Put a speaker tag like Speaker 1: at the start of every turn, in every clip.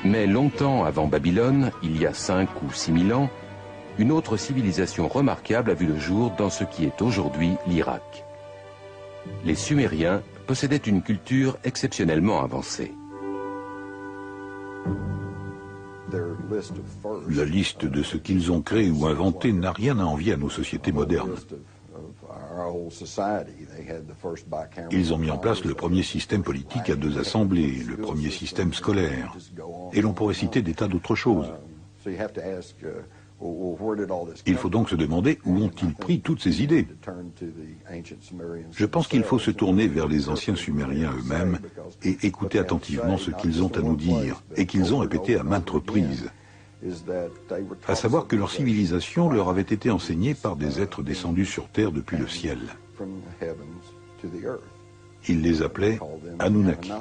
Speaker 1: Mais longtemps avant Babylone, il y a 5 ou 6 000 ans, une autre civilisation remarquable a vu le jour dans ce qui est aujourd'hui l'Irak. Les Sumériens possédaient une culture exceptionnellement avancée.
Speaker 2: La liste de ce qu'ils ont créé ou inventé n'a rien à envier à nos sociétés modernes. Ils ont mis en place le premier système politique à 2 assemblées, le premier système scolaire, et l'on pourrait citer des tas d'autres choses. Il faut donc se demander où ont-ils pris toutes ces idées. Je pense qu'il faut se tourner vers les anciens Sumériens eux-mêmes et écouter attentivement ce qu'ils ont à nous dire et qu'ils ont répété à maintes reprises. À savoir que leur civilisation leur avait été enseignée par des êtres descendus sur terre depuis le ciel. Ils les appelaient Anunnaki.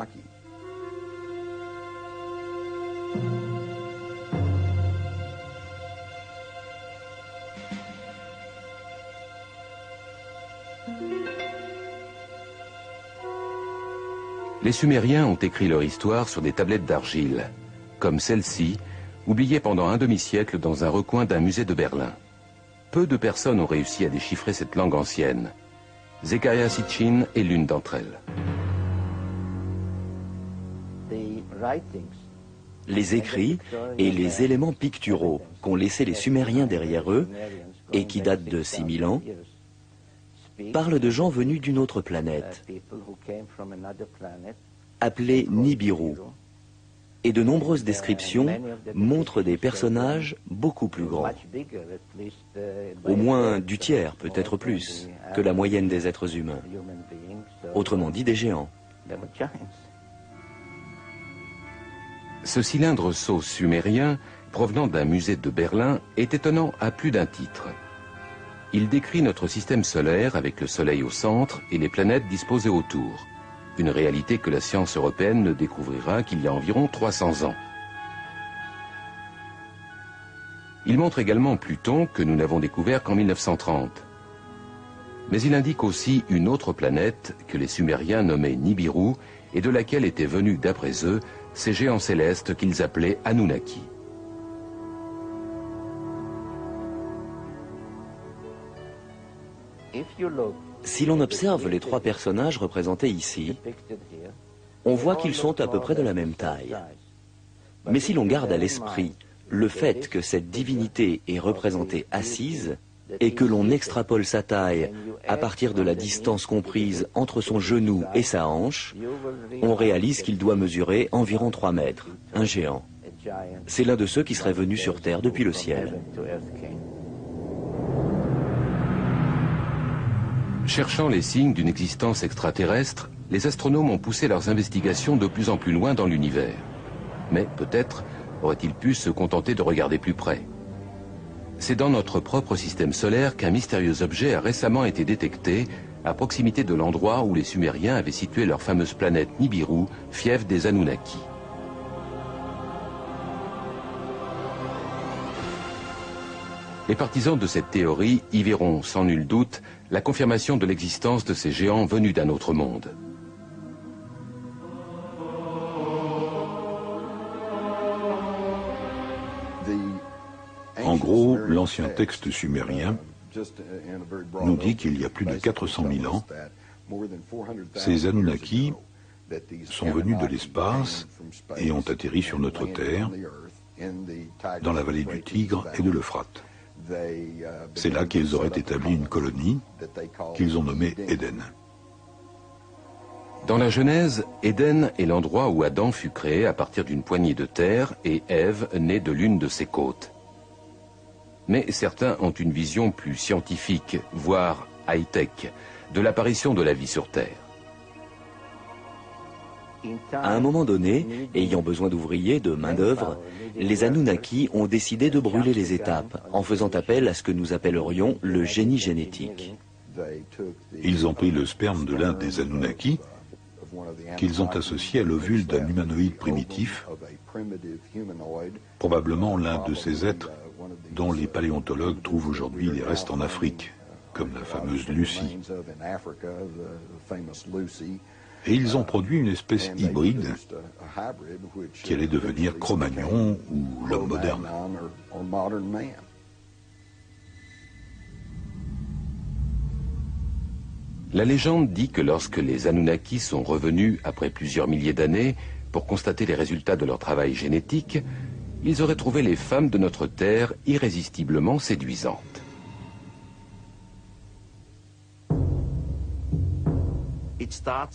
Speaker 1: Les Sumériens ont écrit leur histoire sur des tablettes d'argile, comme celle-ci, oubliée pendant un demi-siècle dans un recoin d'un musée de Berlin. Peu de personnes ont réussi à déchiffrer cette langue ancienne. Zecharia Sitchin est l'une d'entre elles.
Speaker 3: Les écrits et les éléments picturaux qu'ont laissés les Sumériens derrière eux, et qui datent de 6000 ans, parlent de gens venus d'une autre planète, appelée Nibiru, et de nombreuses descriptions montrent des personnages beaucoup plus grands, au moins du tiers, peut-être plus, que la moyenne des êtres humains, autrement dit des géants.
Speaker 1: Ce cylindre sauce sumérien, provenant d'un musée de Berlin, est étonnant à plus d'un titre. Il décrit notre système solaire avec le Soleil au centre et les planètes disposées autour. Une réalité que la science européenne ne découvrira qu'il y a environ 300 ans. Il montre également Pluton que nous n'avons découvert qu'en 1930. Mais il indique aussi une autre planète que les Sumériens nommaient Nibiru et de laquelle étaient venus d'après eux ces géants célestes qu'ils appelaient Anunnaki.
Speaker 3: Si l'on observe les 3 personnages représentés ici, on voit qu'ils sont à peu près de la même taille. Mais si l'on garde à l'esprit le fait que cette divinité est représentée assise et que l'on extrapole sa taille à partir de la distance comprise entre son genou et sa hanche, on réalise qu'il doit mesurer environ 3 mètres, un géant. C'est l'un de ceux qui serait venu sur Terre depuis le ciel.
Speaker 1: Cherchant les signes d'une existence extraterrestre, les astronomes ont poussé leurs investigations de plus en plus loin dans l'univers. Mais peut-être auraient-ils pu se contenter de regarder plus près. C'est dans notre propre système solaire qu'un mystérieux objet a récemment été détecté à proximité de l'endroit où les Sumériens avaient situé leur fameuse planète Nibiru, fief des Anunnaki. Les partisans de cette théorie y verront sans nul doute la confirmation de l'existence de ces géants venus d'un autre monde.
Speaker 2: En gros, l'ancien texte sumérien nous dit qu'il y a plus de 400 000 ans, ces Anunnaki sont venus de l'espace et ont atterri sur notre Terre, dans la vallée du Tigre et de l'Euphrate. C'est là qu'ils auraient établi une colonie qu'ils ont nommée Éden.
Speaker 1: Dans la Genèse, Éden est l'endroit où Adam fut créé à partir d'une poignée de terre et Ève née de l'une de ses côtes. Mais certains ont une vision plus scientifique, voire high-tech, de l'apparition de la vie sur Terre.
Speaker 3: À un moment donné, ayant besoin d'ouvriers, de main-d'œuvre, les Anunnaki ont décidé de brûler les étapes, en faisant appel à ce que nous appellerions le génie génétique.
Speaker 2: Ils ont pris le sperme de l'un des Anunnaki, qu'ils ont associé à l'ovule d'un humanoïde primitif, probablement l'un de ces êtres dont les paléontologues trouvent aujourd'hui les restes en Afrique, comme la fameuse Lucie. Et ils ont produit une espèce hybride qui allait devenir Cro-Magnon ou l'homme moderne.
Speaker 1: La légende dit que lorsque les Anunnaki sont revenus après plusieurs milliers d'années pour constater les résultats de leur travail génétique, ils auraient trouvé les femmes de notre Terre irrésistiblement séduisantes.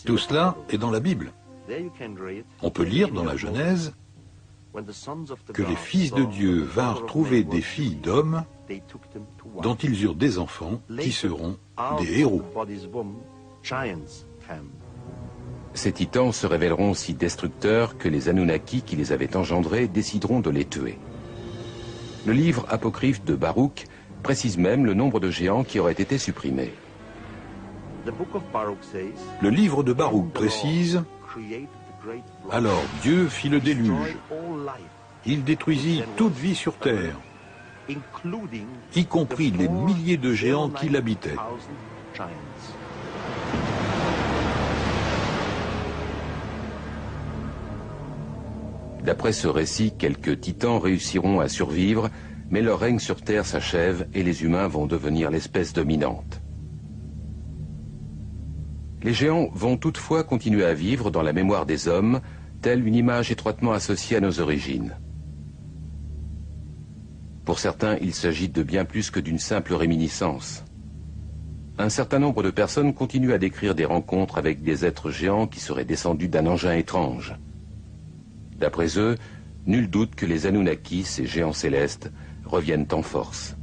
Speaker 2: Tout cela est dans la Bible. On peut lire dans la Genèse que les fils de Dieu vinrent trouver des filles d'hommes dont ils eurent des enfants qui seront des héros.
Speaker 1: Ces titans se révéleront si destructeurs que les Anunnaki qui les avaient engendrés décideront de les tuer. Le livre apocryphe de Baruch précise même le nombre de géants qui auraient été supprimés.
Speaker 2: Le livre de Baruch précise: alors Dieu fit le déluge. Il détruisit toute vie sur terre, y compris les milliers de géants qui l'habitaient.
Speaker 1: D'après ce récit, quelques titans réussiront à survivre, mais leur règne sur Terre s'achève et les humains vont devenir l'espèce dominante. Les géants vont toutefois continuer à vivre dans la mémoire des hommes, telle une image étroitement associée à nos origines. Pour certains, il s'agit de bien plus que d'une simple réminiscence. Un certain nombre de personnes continuent à décrire des rencontres avec des êtres géants qui seraient descendus d'un engin étrange. D'après eux, nul doute que les Anunnaki, ces géants célestes, reviennent en force.